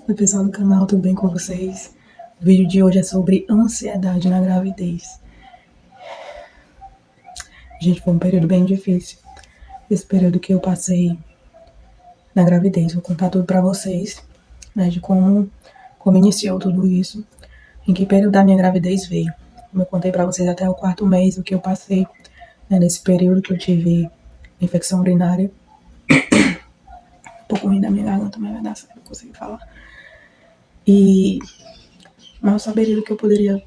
Oi pessoal do canal, tudo bem com vocês? O vídeo de hoje é sobre ansiedade na gravidez. Gente, foi um período bem difícil. Esse período que eu passei na gravidez. Vou contar tudo pra vocês, né, de como iniciou tudo isso, em que período da minha gravidez veio. Como eu contei pra vocês até o 4º mês, o que eu passei, né, nesse período que eu tive infecção urinária. Um pouco ruim da minha garganta, mas vai dar certo, eu consegui falar. E mal eu saberia do que eu poderia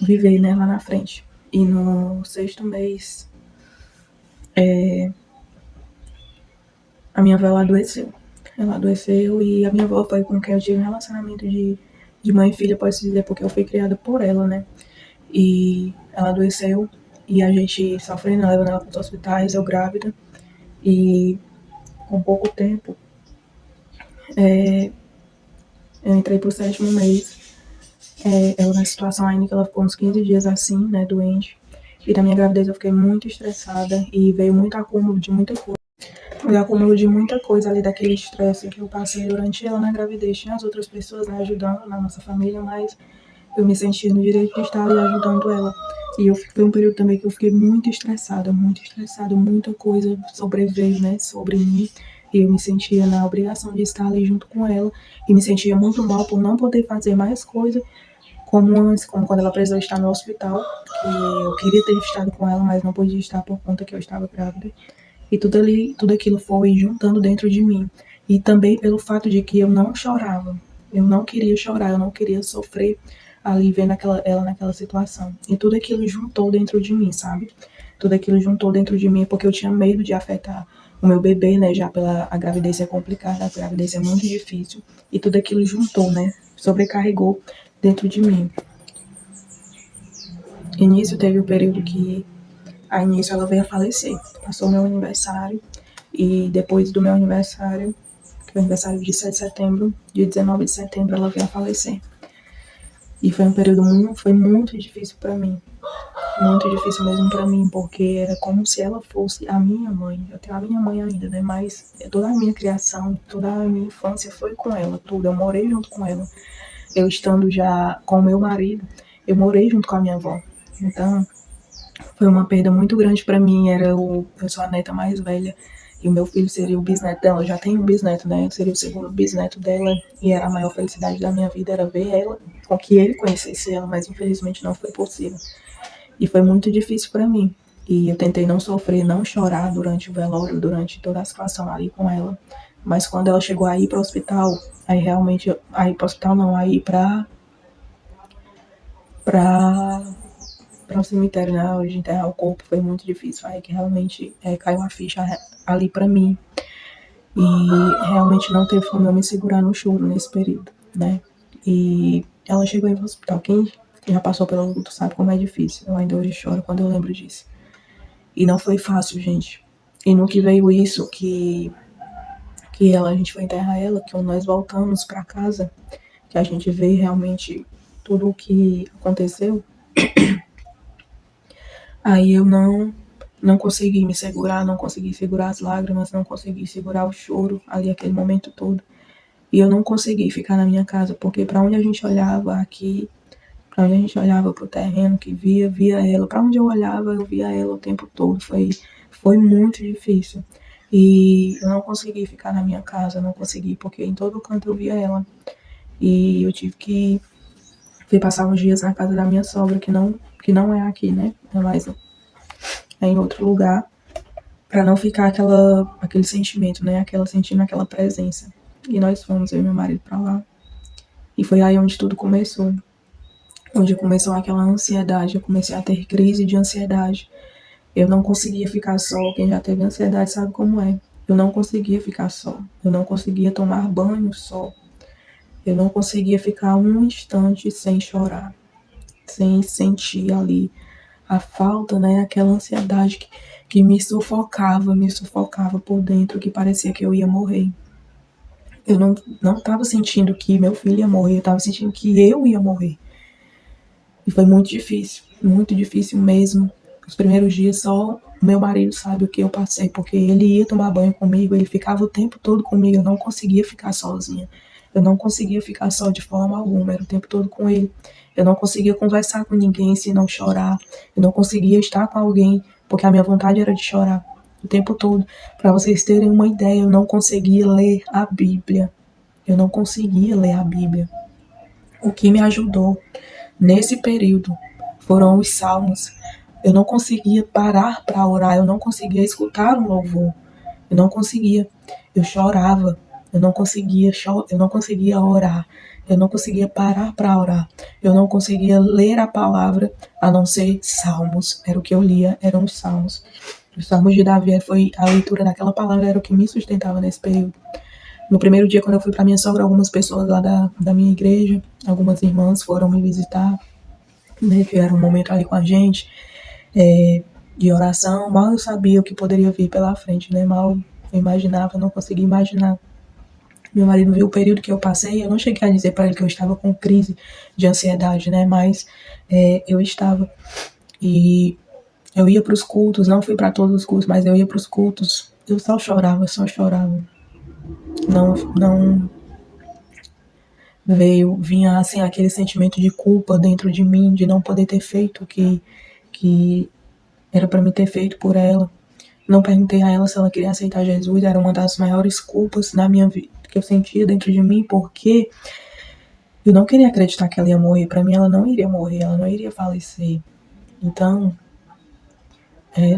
viver, né, lá na frente. E no 6º mês, a minha avó adoeceu. Ela adoeceu e a minha avó foi com quem eu tive um relacionamento de mãe e filha, pode-se dizer, porque eu fui criada por ela, né? E ela adoeceu e a gente sofrendo, levando ela para os hospitais, eu grávida. E com pouco tempo, eu entrei pro 7º mês. Ela na situação ainda que ela ficou uns 15 dias assim, né, doente. E da minha gravidez eu fiquei muito estressada e veio muito acúmulo de muita coisa. Foi acúmulo de muita coisa ali daquele estresse que eu passei durante ela na gravidez. Tinha as outras pessoas, né, ajudando na nossa família, mas eu me sentia no direito de estar ali ajudando ela. E foi um período também que eu fiquei muito estressada, muita coisa sobreveio, né, sobre mim. E eu me sentia na obrigação de estar ali junto com ela. E me sentia muito mal por não poder fazer mais coisa como antes, como quando ela precisou estar no hospital, que eu queria ter estado com ela, mas não podia estar por conta que eu estava grávida. E tudo aquilo foi juntando dentro de mim. E também pelo fato de que eu não chorava. Eu não queria chorar, eu não queria sofrer ali vendo ela naquela situação. E tudo aquilo juntou dentro de mim, sabe? Tudo aquilo juntou dentro de mim porque eu tinha medo de afetar o meu bebê, né? Já a gravidez é complicada, a gravidez é muito difícil. E tudo aquilo juntou, né? Sobrecarregou dentro de mim. Início teve o período que a início ela veio a falecer. Passou meu aniversário e depois do meu aniversário, que é o aniversário de 7 de setembro, dia 19 de setembro, ela veio a falecer. E foi um período foi muito difícil para mim. Muito difícil mesmo para mim, porque era como se ela fosse a minha mãe. Eu tenho a minha mãe ainda, né? Mas toda a minha criação, toda a minha infância foi com ela, tudo. Eu morei junto com ela. Eu estando já com o meu marido, eu morei junto com a minha avó. Então, foi uma perda muito grande para mim. Eu sou a neta mais velha e o meu filho seria o bisneto dela. Eu já tenho um bisneto, né? Eu seria o segundo bisneto dela e era a maior felicidade da minha vida era ver ela, com que ele conhecesse ela, mas infelizmente não foi possível. E foi muito difícil para mim. E eu tentei não sofrer, não chorar durante o velório, durante toda a situação ali com ela. Mas quando ela chegou a ir para o hospital, aí realmente, aí para o hospital não, aí para o cemitério, né, onde enterrar o corpo, foi muito difícil. Aí que realmente caiu uma ficha ali para mim. E realmente não teve como eu me segurar no choro nesse período, né? E ela chegou em hospital. Quem já passou pelo luto sabe como é difícil. Eu ainda hoje choro quando eu lembro disso. E não foi fácil, gente. E no que veio isso, a gente foi enterrar ela, que nós voltamos para casa, que a gente vê realmente tudo o que aconteceu. Aí eu não consegui me segurar, não consegui segurar as lágrimas, não consegui segurar o choro ali aquele momento todo. E eu não consegui ficar na minha casa, porque para onde a gente olhava aqui, para onde a gente olhava pro terreno que via ela, para onde eu olhava, eu via ela o tempo todo. Foi muito difícil. E eu não consegui ficar na minha casa, não consegui, porque em todo canto eu via ela. E eu tive que fui passar uns dias na casa da minha sogra, que não é aqui, né? É mais é em outro lugar, para não ficar aquele sentimento, né? Sentindo aquela presença. E nós fomos, eu e meu marido, para lá. E foi aí onde tudo começou. Onde começou aquela ansiedade, eu comecei a ter crise de ansiedade. Eu não conseguia ficar só, quem já teve ansiedade sabe como é. Eu não conseguia ficar só, eu não conseguia tomar banho só. Eu não conseguia ficar um instante sem chorar, sem sentir ali a falta, né, aquela ansiedade que me sufocava por dentro, que parecia que eu ia morrer. Eu não estava sentindo que meu filho ia morrer, eu estava sentindo que eu ia morrer. E foi muito difícil mesmo. Os primeiros dias só meu marido sabe o que eu passei, porque ele ia tomar banho comigo, ele ficava o tempo todo comigo, eu não conseguia ficar sozinha. Eu não conseguia ficar só de forma alguma, era o tempo todo com ele. Eu não conseguia conversar com ninguém se não chorar. Eu não conseguia estar com alguém, porque a minha vontade era de chorar o tempo todo. Para vocês terem uma ideia, eu não conseguia ler a Bíblia. Eu não conseguia ler a Bíblia. O que me ajudou nesse período foram os salmos. Eu não conseguia parar para orar, eu não conseguia escutar um louvor. Eu não conseguia. Eu chorava. Eu não conseguia orar. Eu não conseguia parar para orar. Eu não conseguia ler a palavra a não ser salmos. Era o que eu lia, eram os salmos. Os salmos de Davi foi a leitura daquela palavra, era o que me sustentava nesse período. No primeiro dia, quando eu fui para minha sogra, algumas pessoas lá da minha igreja, algumas irmãs foram me visitar, né, tiveram um momento ali com a gente, de oração. Mal eu sabia o que poderia vir pela frente, né? Mal eu imaginava, eu não conseguia imaginar. Meu marido viu o período que eu passei, eu não cheguei a dizer para ele que eu estava com crise de ansiedade, né? Mas eu estava. E eu ia para os cultos, não fui para todos os cultos, mas eu ia para os cultos. Eu só chorava, só chorava. Não vinha assim aquele sentimento de culpa dentro de mim, de não poder ter feito o que era para me ter feito por ela. Não perguntei a ela se ela queria aceitar Jesus, era uma das maiores culpas na minha vida que eu sentia dentro de mim, porque eu não queria acreditar que ela ia morrer. Para mim, ela não iria morrer, ela não iria falecer. Então,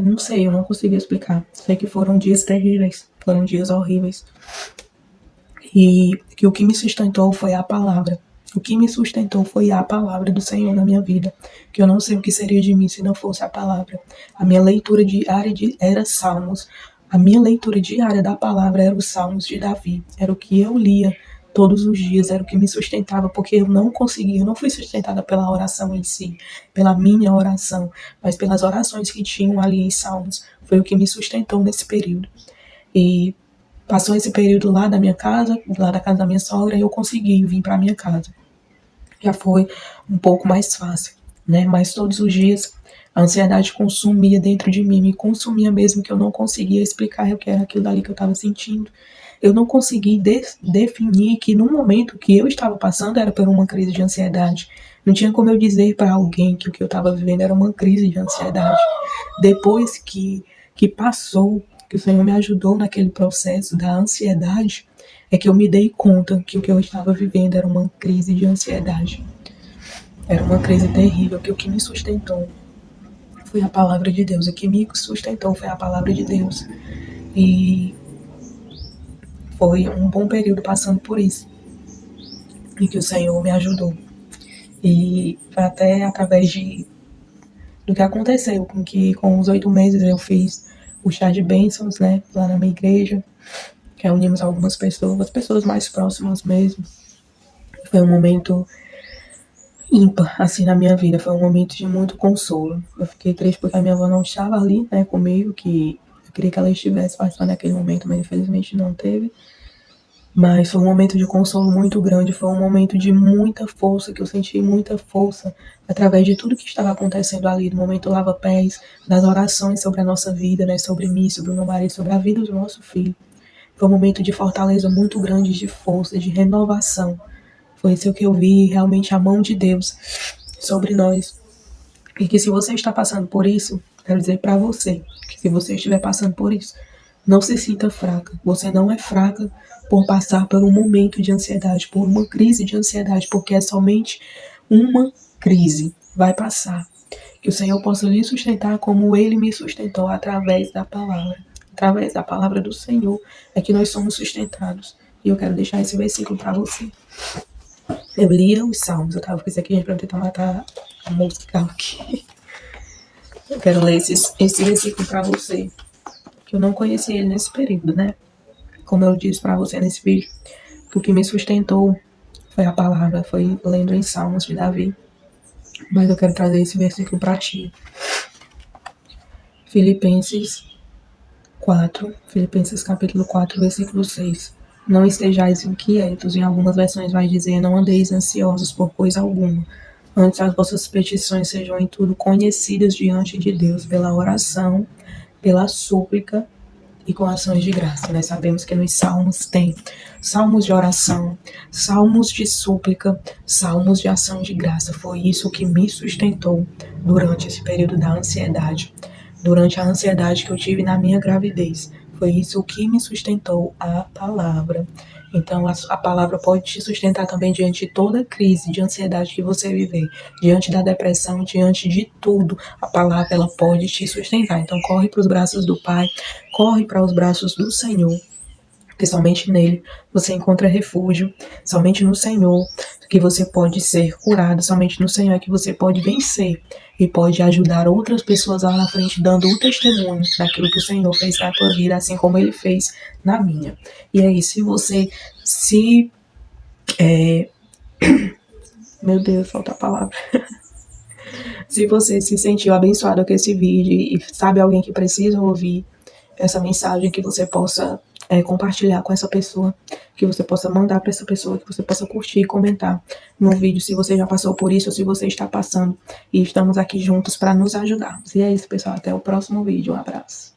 não sei, eu não consigo explicar. Sei que foram dias terríveis, foram dias horríveis. E que o que me sustentou foi a palavra. O que me sustentou foi a palavra do Senhor na minha vida. Que eu não sei o que seria de mim se não fosse a palavra. A minha leitura diária era Salmos. A minha leitura diária da palavra era os Salmos de Davi. Era o que eu lia todos os dias, era o que me sustentava, porque eu não conseguia, eu não fui sustentada pela oração em si, pela minha oração, mas pelas orações que tinham ali em Salmos. Foi o que me sustentou nesse período. E passou esse período lá da minha casa, lá da casa da minha sogra, e eu consegui vir para minha casa. Já foi um pouco mais fácil, né? Mas todos os dias a ansiedade consumia dentro de mim, me consumia mesmo, que eu não conseguia explicar o que era aquilo dali que eu estava sentindo. Eu não consegui definir que no momento que eu estava passando era por uma crise de ansiedade. Não tinha como eu dizer para alguém que o que eu estava vivendo era uma crise de ansiedade. Depois que passou, que o Senhor me ajudou naquele processo da ansiedade, é que eu me dei conta que o que eu estava vivendo era uma crise de ansiedade. Era uma crise terrível, que o que me sustentou foi a palavra de Deus. O que me sustentou foi a palavra de Deus. E foi um bom período passando por isso, em que o Senhor me ajudou. E até através do que aconteceu, com os 8 meses eu fiz o chá de bênçãos, né, lá na minha igreja. Reunimos algumas pessoas mais próximas mesmo. Foi um momento ímpar, assim, na minha vida. Foi um momento de muito consolo. Eu fiquei triste porque a minha avó não estava ali, né, comigo, que eu queria que ela estivesse participando naquele momento, mas infelizmente não teve. Mas foi um momento de consolo muito grande, foi um momento de muita força, que eu senti muita força através de tudo que estava acontecendo ali, do momento lava-pés, das orações sobre a nossa vida, né, sobre mim, sobre o meu marido, sobre a vida do nosso filho. Foi um momento de fortaleza muito grande, de força, de renovação. Foi isso que eu vi, realmente a mão de Deus sobre nós. E que se você está passando por isso, quero dizer para você, que se você estiver passando por isso, não se sinta fraca. Você não é fraca por passar por um momento de ansiedade, por uma crise de ansiedade, porque é somente uma crise. Vai passar. Que o Senhor possa lhe sustentar como Ele me sustentou através da palavra. Através da palavra do Senhor é que nós somos sustentados. E eu quero deixar esse versículo para você. Eu lia os salmos. Eu tava com isso aqui, gente, pra tentar matar a música aqui. Eu quero ler esse versículo para você. Que eu não conheci ele nesse período, né? Como eu disse para você nesse vídeo, que o que me sustentou foi a palavra, foi lendo em Salmos de Davi. Mas eu quero trazer esse versículo para ti. Filipenses capítulo 4, versículo 6. Não estejais inquietos, em algumas versões vai dizer, não andeis ansiosos por coisa alguma. Antes as vossas petições sejam em tudo conhecidas diante de Deus, pela oração, pela súplica e com ações de graça. Nós sabemos que nos salmos tem salmos de oração, salmos de súplica, salmos de ação de graça. Foi isso que me sustentou durante esse período da ansiedade, durante a ansiedade que eu tive na minha gravidez. Foi isso que me sustentou, a palavra. Então, a palavra pode te sustentar também diante de toda crise de ansiedade que você viver, diante da depressão, diante de tudo. A palavra, ela pode te sustentar. Então, corre para os braços do Pai, corre para os braços do Senhor, porque somente nele você encontra refúgio, somente no Senhor que você pode ser curado, somente no Senhor que você pode vencer e pode ajudar outras pessoas lá na frente, dando o testemunho daquilo que o Senhor fez na tua vida, assim como ele fez na minha. E aí, se você se... Meu Deus, falta a palavra. Se você se sentiu abençoado com esse vídeo e sabe alguém que precisa ouvir essa mensagem, que você possa compartilhar com essa pessoa, que você possa mandar para essa pessoa, que você possa curtir e comentar no vídeo se você já passou por isso ou se você está passando. E estamos aqui juntos para nos ajudar. E é isso, pessoal. Até o próximo vídeo. Um abraço.